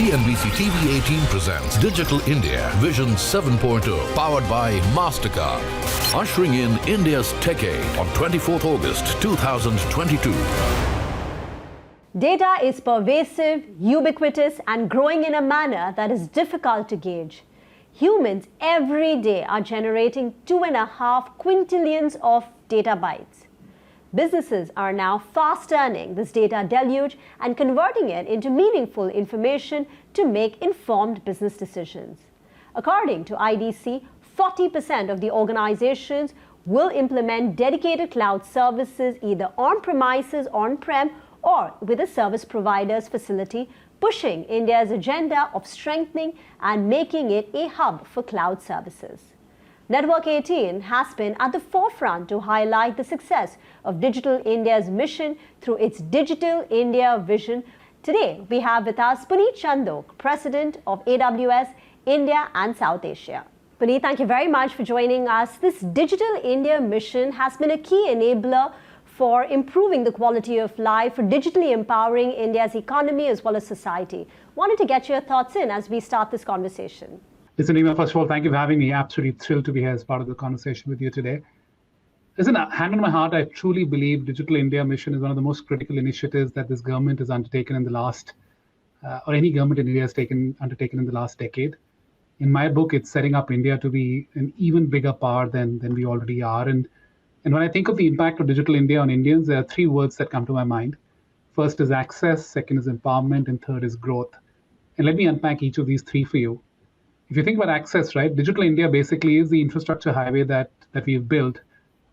CNBC-TV18 presents Digital India Vision 7.0, powered by Mastercard. Ushering in India's Techade on 24th August 2022. Data is pervasive, ubiquitous, and growing in a manner that is difficult to gauge. Humans every day are generating 2.5 quintillions of data bytes. Businesses are now fast turning this data deluge and converting it into meaningful information to make informed business decisions. According to IDC, 40% of the organizations will implement dedicated cloud services either on-premises, on-prem, or with a service provider's facility, pushing India's agenda of strengthening and making it a hub for cloud services. Network 18 has been at the forefront to highlight the success of Digital India's mission through its Digital India vision. Today, we have with us Puneet Chandok, President of AWS India and South Asia. Puneet, thank you very much for joining us. This Digital India mission has been a key enabler for improving the quality of life, for digitally empowering India's economy as well as society. Wanted to get your thoughts in as we start this conversation. Listen, Nima, first of all, thank you for having me. Absolutely thrilled to be here as part of the conversation with you today. Listen, hand on my heart, I truly believe Digital India mission is one of the most critical initiatives that this government has undertaken in the last, or any government in India has undertaken in the last decade. In my book, it's setting up India to be an even bigger power than we already are. And when I think of the impact of Digital India on Indians, there are three words that come to my mind. First is access, second is empowerment, and third is growth. And let me unpack each of these three for you. If you think about access, right, Digital India basically is the infrastructure highway that we've built,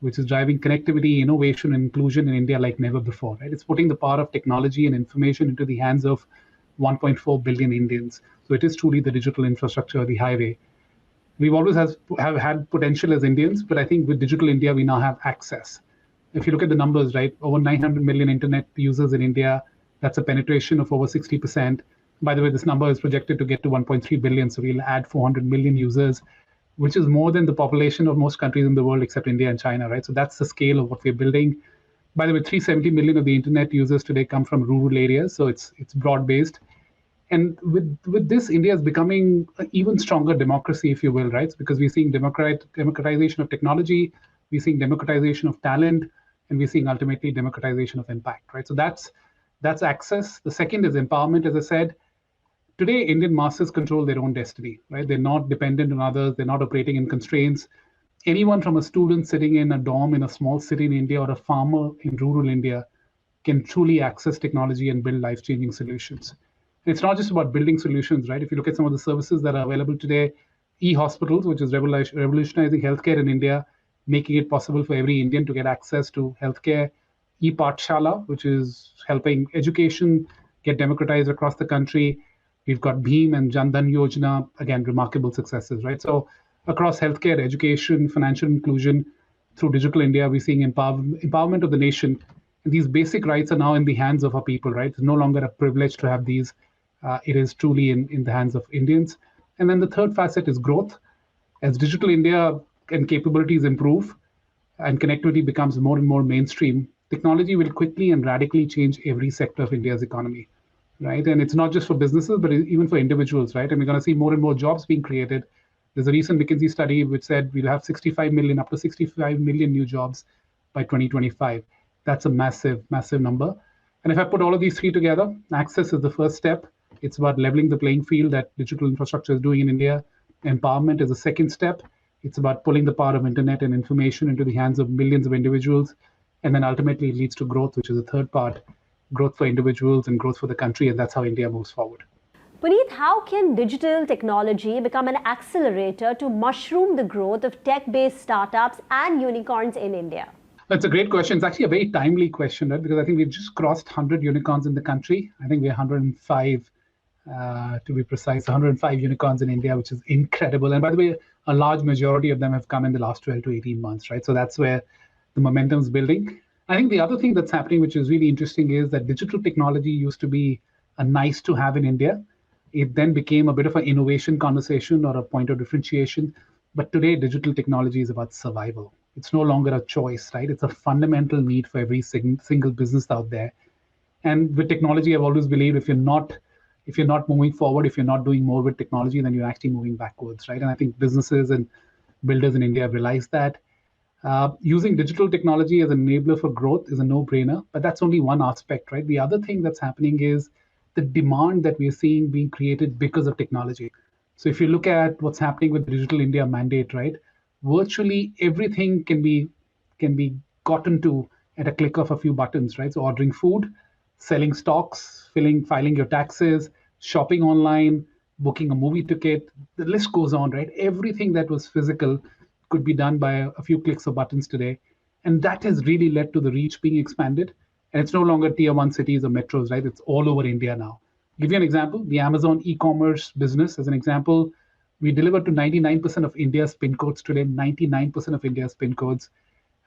which is driving connectivity, innovation, and inclusion in India like never before. Right? It's putting the power of technology and information into the hands of 1.4 billion Indians. So it is truly the digital infrastructure, the highway. We've always have had potential as Indians, but I think with Digital India, we now have access. If you look at the numbers, right, over 900 million internet users in India, that's a penetration of over 60%. By the way, this number is projected to get to 1.3 billion, so we'll add 400 million users, which is more than the population of most countries in the world except India and China, right? So that's the scale of what we're building. By the way, 370 million of the internet users today come from rural areas, so it's broad-based. And with this, India is becoming an even stronger democracy, if you will, right? Because we're seeing democratization of technology, we're seeing democratization of talent, and we're seeing ultimately democratization of impact, right? So that's access. The second is empowerment, as I said. Today, Indian masses control their own destiny, right? They're not dependent on others. They're not operating in constraints. Anyone from a student sitting in a dorm in a small city in India or a farmer in rural India can truly access technology and build life-changing solutions. And it's not just about building solutions, right? If you look at some of the services that are available today, e-hospitals, which is revolutionizing healthcare in India, making it possible for every Indian to get access to healthcare. E-Pathshala, which is helping education get democratized across the country. We've got BHIM and Jan Dhan Yojana, again, remarkable successes, right? So across healthcare, education, financial inclusion, through Digital India, we're seeing empowerment of the nation. And these basic rights are now in the hands of our people, right? It's no longer a privilege to have these. It is truly in the hands of Indians. And then the third facet is growth. As Digital India and capabilities improve and connectivity becomes more and more mainstream, technology will quickly and radically change every sector of India's economy. Right, and it's not just for businesses, but even for individuals, right? And we're going to see more and more jobs being created. There's a recent McKinsey study which said we'll have 65 million, up to 65 million new jobs by 2025. That's a massive, massive number. And if I put all of these three together, access is the first step. It's about leveling the playing field that digital infrastructure is doing in India. Empowerment is the second step. It's about pulling the power of internet and information into the hands of millions of individuals. And then ultimately it leads to growth, which is the third part. Growth for individuals and growth for the country, and that's how India moves forward. Puneet, how can digital technology become an accelerator to mushroom the growth of tech-based startups and unicorns in India? That's a great question. It's actually a very timely question, right? Because I think we've just crossed 100 unicorns in the country. I think we're 105, to be precise, 105 unicorns in India, which is incredible. And by the way, a large majority of them have come in the last 12 to 18 months, right? So that's where the momentum is building. I think the other thing that's happening, which is really interesting, is that digital technology used to be a nice to have in India. It then became a bit of an innovation conversation or a point of differentiation. But today, digital technology is about survival. It's no longer a choice, right? It's a fundamental need for every single business out there. And with technology, I've always believed if you're not if you're not moving forward, if you're not doing more with technology, then you're actually moving backwards, right? And I think businesses and builders in India have realized that. Using digital technology as an enabler for growth is a no-brainer, but that's only one aspect, right? The other thing that's happening is the demand that we are seeing being created because of technology. So if you look at what's happening with the Digital India mandate, right, virtually everything can be gotten to at a click of a few buttons, right? So ordering food, selling stocks, filing your taxes, shopping online, booking a movie ticket, the list goes on, right? Everything that was physical could be done by a few clicks of buttons today. And that has really led to the reach being expanded. And it's no longer tier one cities or metros, right? It's all over India now. Give you an example, the Amazon e-commerce business, as an example, we deliver to 99% of India's pin codes today, 99% of India's pin codes.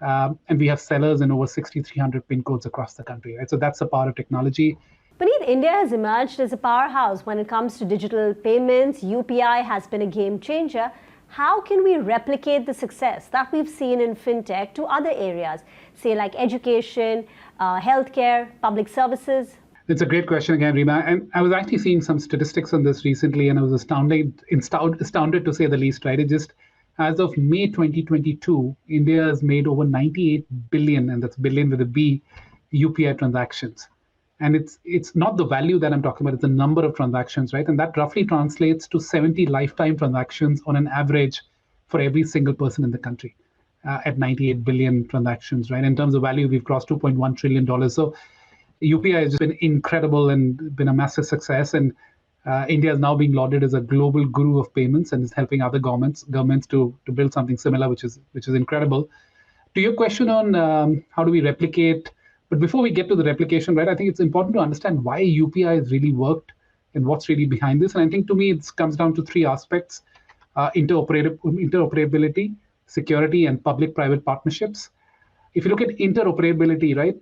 And we have sellers in over 6,300 pin codes across the country, right? So that's the power of technology. Puneet, India has emerged as a powerhouse when it comes to digital payments. UPI has been a game changer. How can we replicate the success that we've seen in fintech to other areas, say like education, healthcare, public services? It's a great question again, Rima. And I was actually seeing some statistics on this recently, and I was astounded to say the least, right? It just, as of May 2022, India has made over 98 billion, and that's billion with a B, UPI transactions. And it's not the value that I'm talking about, it's the number of transactions, right? And that roughly translates to 70 lifetime transactions on an average for every single person in the country at 98 billion transactions, right? In terms of value, we've crossed $2.1 trillion. So UPI has just been incredible and been a massive success. And India is now being lauded as a global guru of payments and is helping other governments to build something similar, which is incredible. To your question on how do we replicate, but before we get to the replication, right, I think it's important to understand why UPI has really worked and what's really behind this. And I think to me, it comes down to three aspects: interoperability, security, and public-private partnerships. If you look at interoperability, right,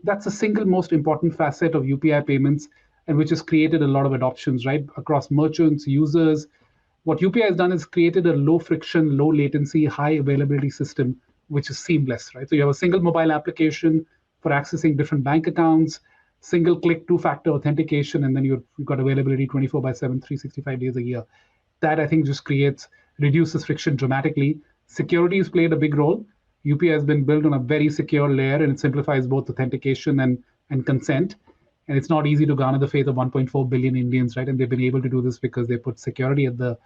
that's the single most important facet of UPI payments, and which has created a lot of adoptions, right, across merchants, users. What UPI has done is created a low friction, low latency, high availability system, which is seamless, right? So you have a single mobile application for accessing different bank accounts, single click, two-factor authentication, and then you've got availability 24/7, 365 days a year. That I think just reduces friction dramatically. Security has played a big role. UPI has been built on a very secure layer, and it simplifies both authentication and consent. And it's not easy to garner the faith of 1.4 billion Indians, right? And they've been able to do this because they put security at the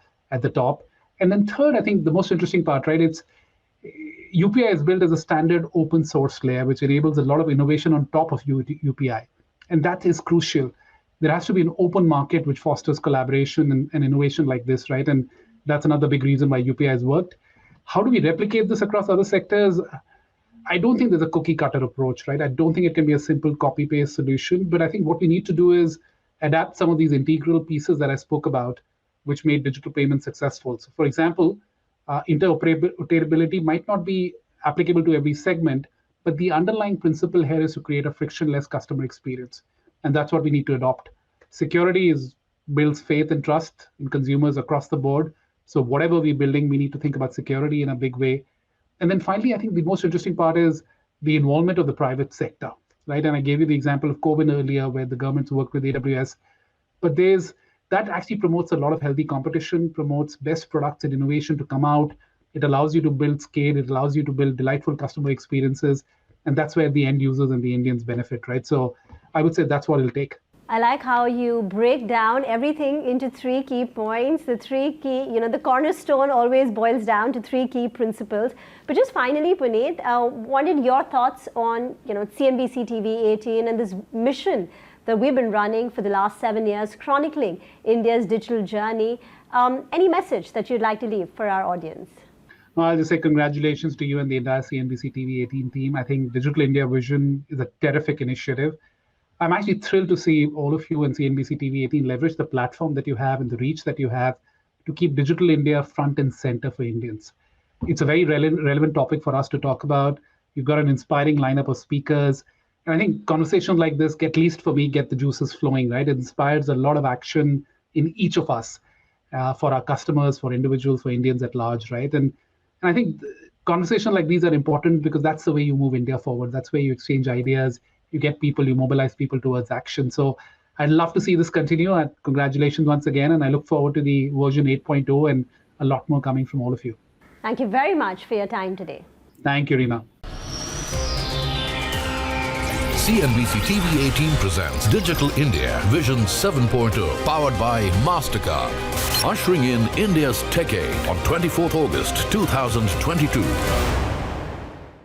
top. And then third, I think the most interesting part, right? It's UPI is built as a standard open source layer, which enables a lot of innovation on top of UPI. And that is crucial. There has to be an open market which fosters collaboration and innovation like this, right? And that's another big reason why UPI has worked. How do we replicate this across other sectors? I don't think there's a cookie cutter approach, right? I don't think it can be a simple copy paste solution, but I think what we need to do is adapt some of these integral pieces that I spoke about, which made digital payments successful. So for example, interoperability might not be applicable to every segment, but the underlying principle here is to create a frictionless customer experience. And that's what we need to adopt. Security builds faith and trust in consumers across the board. So whatever we're building, we need to think about security in a big way. And then finally, I think the most interesting part is the involvement of the private sector, right? And I gave you the example of COVID earlier, where the governments worked with AWS. But that actually promotes a lot of healthy competition, promotes best products and innovation to come out. It allows you to build scale. It allows you to build delightful customer experiences. And that's where the end users and the Indians benefit, right? So I would say that's what it'll take. I like how you break down everything into three key points. The three key, the cornerstone always boils down to three key principles. But just finally, Puneet, wanted your thoughts on, CNBC TV18 and this mission that we've been running for the last 7 years, chronicling India's digital journey. Any message that you'd like to leave for our audience? I'll just say congratulations to you and the entire CNBC TV18 team. I think Digital India Vision is a terrific initiative. I'm actually thrilled to see all of you and CNBC TV18 leverage the platform that you have and the reach that you have to keep Digital India front and center for Indians. It's a very relevant topic for us to talk about. You've got an inspiring lineup of speakers. And I think conversations like this, at least for me, get the juices flowing, right? It inspires a lot of action in each of us for our customers, for individuals, for Indians at large, right? And I think conversations like these are important because that's the way you move India forward. That's where you exchange ideas, you get people, you mobilize people towards action. So I'd love to see this continue. And congratulations once again. And I look forward to the version 8.0 and a lot more coming from all of you. Thank you very much for your time today. Thank you, Reema. CNBC-TV18 presents Digital India Vision 7.0, powered by Mastercard. Ushering in India's Tech Aid on 24th August 2022.